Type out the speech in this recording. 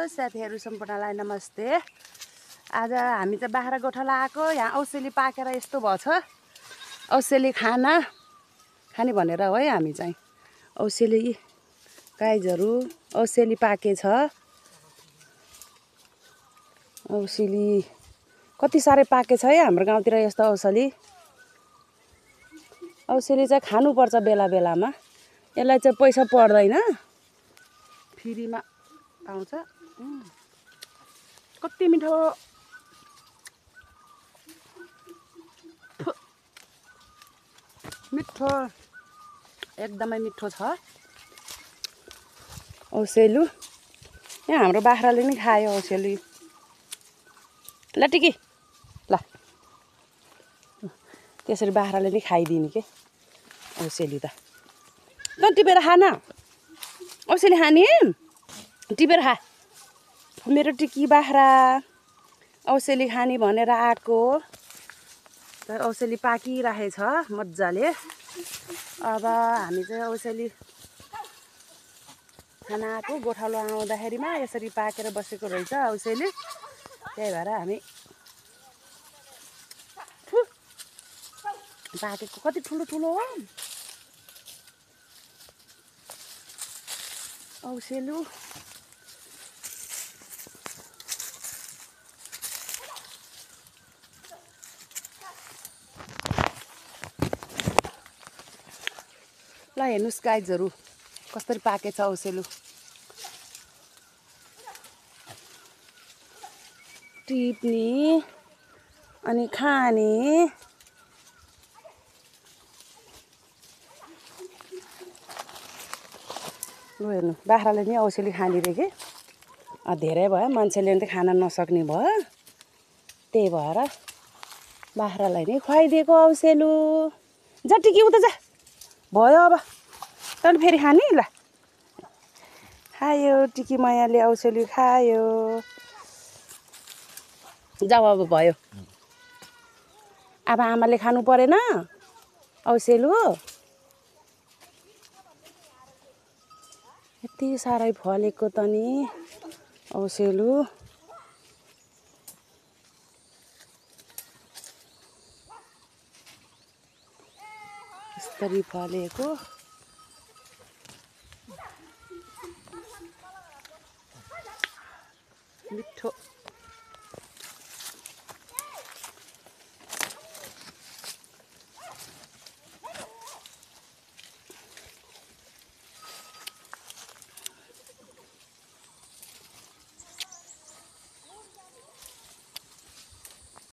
साथीहरू सम्पूर्णलाई नमस्ते। आज हामी चाहिँ बाख्रा गोठाला आएको। यहाँ औसेली पाकेर यस्तो भएछ। औसेली खाने भनेर हो है। हामी चाहिँ औसेली गाइजहरू औसेली पाकेछ। औसेली कति साह्रै पाकेछ है हाम्रो गाउँतिर। यस्तो औसेली चाहिँ खानुपर्छ बेला बेलामा। यसलाई चाहिँ पैसा पर्दैन, फ्रीमा आउँछ। कति मिठो, मिठो, एकदमै मिठो छ औसेलु। यहाँ हाम्रो बाख्राले नि खायो औसेली। ल टिकी ल, त्यसरी बाख्राले नि खाइदिने के औसेली त। त टिपेर खा न औसेली खाने, टिपेर खा। मेरो टिकी बाख्रा औसेली खाने भनेर आएको। तर औसेली पाकिरहेछ मजाले। अब हामी चाहिँ औसेली खाना आएको। गोठालो आउँदाखेरिमा यसरी पाकेर बसेको रहेछ औसेली। त्यही भएर हामी पाकेको कति ठुलो ठुलो हो औसेलु। ल हेर्नुहोस् गाइजहरू कसरी पाकेछ औसेलु। टिप्ने अनि खाने। लु हेर्नु, बाख्राले नि औसेली खाने रे कि। धेरै भयो, मान्छेले नि खान नसक्ने भयो। त्यही भएर बाख्रालाई नै खुवाइदिएको औसेलु। जा टिकी उता जा, भयो अब तँ फेरि खाने। ल खायो टिकी मायाले औसेलु खायो। जाऊ अब भयो। अब आमाले खानु परेन औसेलु। यति साह्रै फलेको त नि औसेलु। यसरी फलेको मिठो।